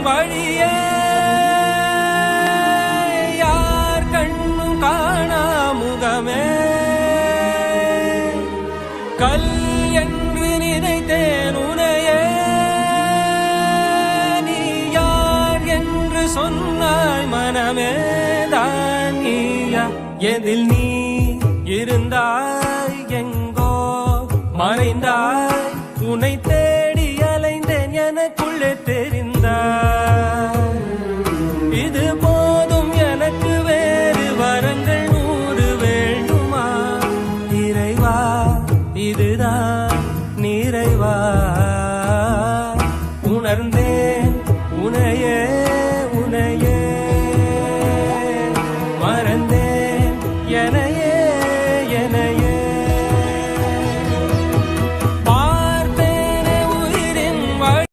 வழியே யார் கண்ணும் காணா முகமே கல் என்று நினைத்தேன் உனையே நீ யார் என்று சொன்னாய் மனமே தான் நீயா எதில் நீ இருந்தாய் எங்கோ மறைந்தாய் உன்னை தேடி அலைந்தேன் எனக்குள்ளே தெரிந்த